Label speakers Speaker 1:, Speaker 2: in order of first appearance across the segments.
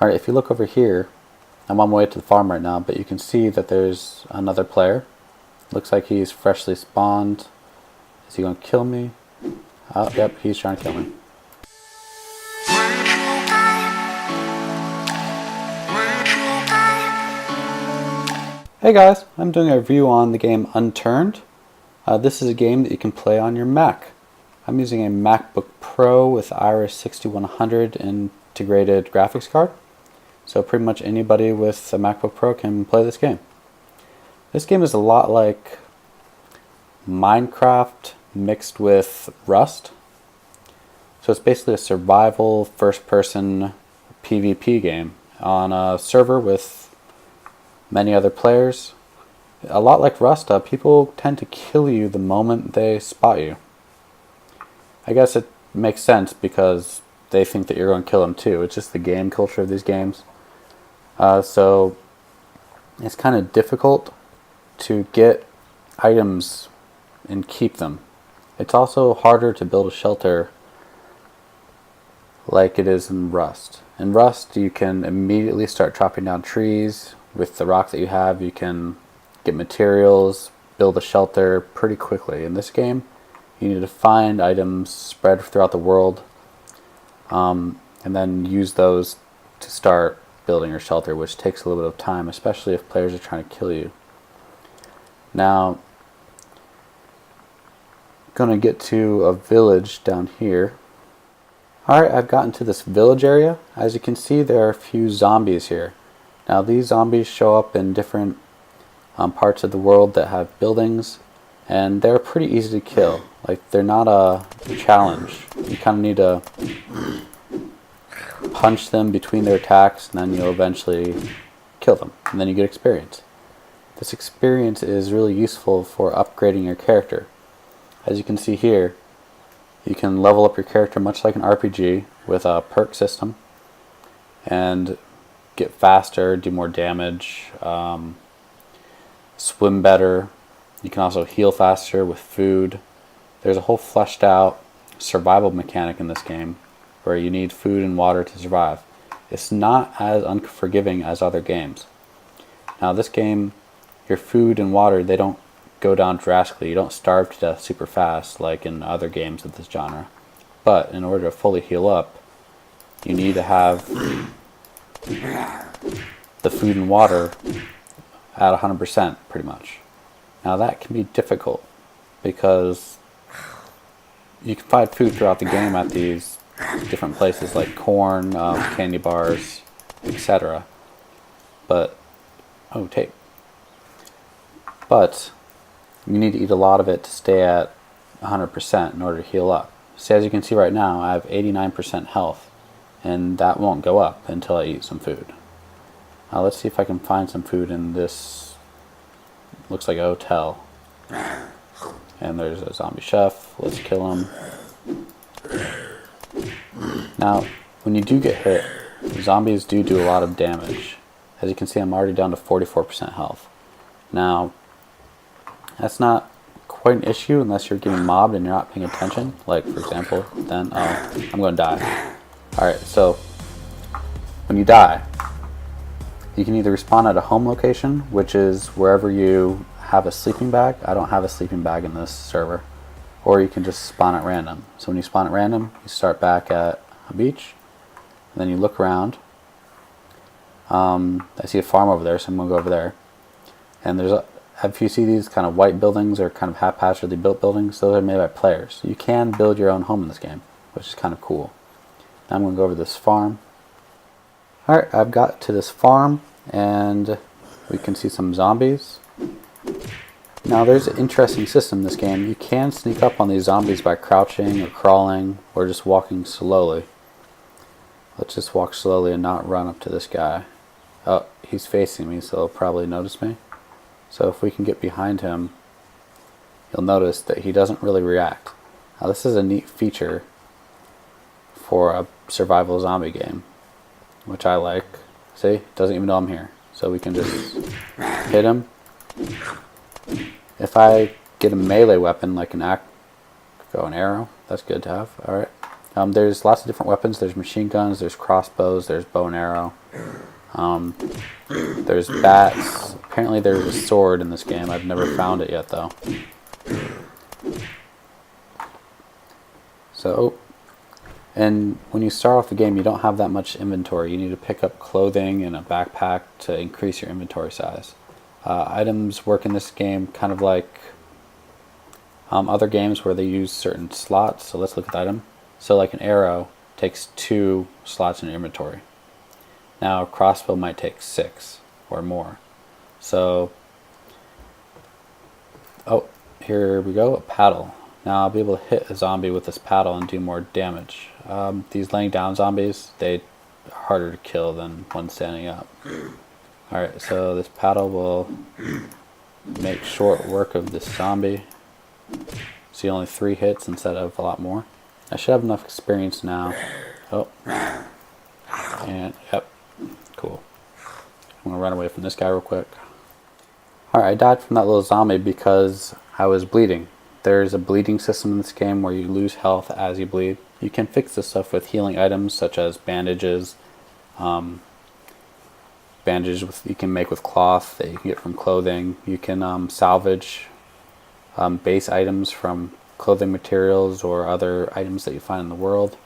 Speaker 1: Alright, if you look over here, I'm on my way to the farm right now, but you can see that there's another player. Looks like he's freshly spawned. Is he going to kill me? Oh, yep, he's trying to kill me. Hey guys, I'm doing a review on the game Unturned. This is a game that you can play on your Mac. I'm using a MacBook Pro with Iris 6100 integrated graphics card. So pretty much anybody with a MacBook Pro can play this game. This game is a lot like Minecraft mixed with Rust. So it's basically a survival first-person PvP game on a server with many other players. A lot like Rust, people tend to kill you the moment they spot you. I guess it makes sense because they think that you're going to kill them too. It's just the game culture of these games. So it's kind of difficult to get items and keep them. It's also harder to build a shelter like it is in Rust. In Rust, you can immediately start chopping down trees. With the rock that you have, you can get materials, build a shelter pretty quickly. In this game, you need to find items spread throughout the world, and then use those to start building your shelter, which takes a little bit of time, especially if players are trying to kill you. Now, I'm going to get to a village down here. Alright, I've gotten to this village area. As you can see, there are a few zombies here. Now these zombies show up in different parts of the world that have buildings, and they're pretty easy to kill. Like, they're not a challenge. You kind of need to punch them between their attacks, and then you'll eventually kill them, and then you get experience. This experience is really useful for upgrading your character. As you can see here, you can level up your character much like an RPG with a perk system, and get faster, do more damage, swim better. You can also heal faster with food. There's a whole fleshed out survival mechanic in this game where you need food and water to survive. It's not as unforgiving as other games. Now this game, your food and water, they don't go down drastically. You don't starve to death super fast like in other games of this genre. But in order to fully heal up, you need to have the food and water at 100% pretty much. Now that can be difficult because you can find food throughout the game at these different places like corn, candy bars, etc. But, oh, tape. But you need to eat a lot of it to stay at 100% in order to heal up. So as you can see right now, I have 89% health, and that won't go up until I eat some food. Now let's see if I can find some food in this, looks like a hotel. And there's a zombie chef, let's kill him. Now, when you do get hit, zombies do a lot of damage. As you can see, I'm already down to 44% health. Now, that's not quite an issue unless you're getting mobbed and you're not paying attention. Like, for example, then I'm going to die. Alright, so when you die, you can either respawn at a home location, which is wherever you have a sleeping bag. I don't have a sleeping bag in this server. Or you can just spawn at random. So when you spawn at random, you start back at a beach, and then you look around. I see a farm over there, so I'm going to go over there. And there's if you see these kind of white buildings or kind of haphazardly built buildings, those are made by players. You can build your own home in this game, which is kind of cool. Now I'm going to go over to this farm. Alright, I've got to this farm, and we can see some zombies. Now there's an interesting system in this game. You can sneak up on these zombies by crouching or crawling or just walking slowly. Let's just walk slowly and not run up to this guy. Oh, he's facing me, so he'll probably notice me. So if we can get behind him, you'll notice that he doesn't really react. Now this is a neat feature for a survival zombie game, which I like. See, doesn't even know I'm here. So we can just hit him. If I get a melee weapon like an arrow, that's good to have. Alright. There's lots of different weapons. There's machine guns, there's crossbows, there's bow and arrow. There's bats. Apparently there's a sword in this game. I've never found it yet though. So, and when you start off the game, you don't have that much inventory. You need to pick up clothing and a backpack to increase your inventory size. Items work in this game kind of like other games where they use certain slots. So let's look at the item. So like an arrow takes 2 slots in your inventory. Now a crossbow might take 6 or more. So, oh, here we go, a paddle. Now I'll be able to hit a zombie with this paddle and do more damage. These laying down zombies, they are harder to kill than one standing up. Alright, so this paddle will make short work of this zombie. See, only 3 hits instead of a lot more. I should have enough experience now. Oh. And, yep. Cool. I'm gonna run away from this guy real quick. Alright, I died from that little zombie because I was bleeding. There's a bleeding system in this game where you lose health as you bleed. You can fix this stuff with healing items such as bandages. Bandages you can make with cloth that you can get from clothing. You can salvage base items from clothing materials or other items that you find in the world.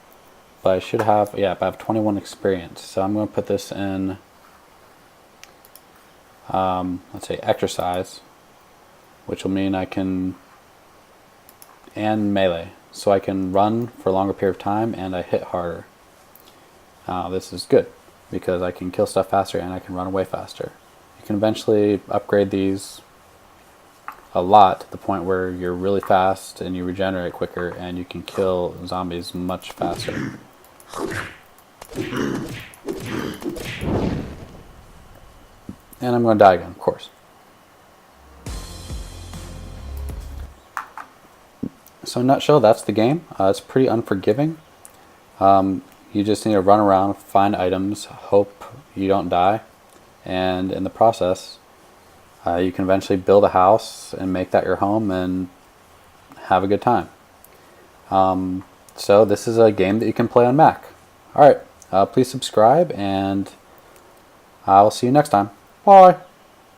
Speaker 1: But I should have, yeah, I have 21 experience. So I'm going to put this in, let's say exercise, which will mean I can, and melee. So I can run for a longer period of time and I hit harder. This is good because I can kill stuff faster and I can run away faster. You can eventually upgrade these a lot to the point where you're really fast and you regenerate quicker and you can kill zombies much faster. And I'm going to die again, of course. So in a nutshell, that's the game. It's pretty unforgiving. You just need to run around, find items, hope you don't die, and in the process, you can eventually build a house and make that your home and have a good time. So this is a game that you can play on Mac. Alright, please subscribe and I'll see you next time. Bye!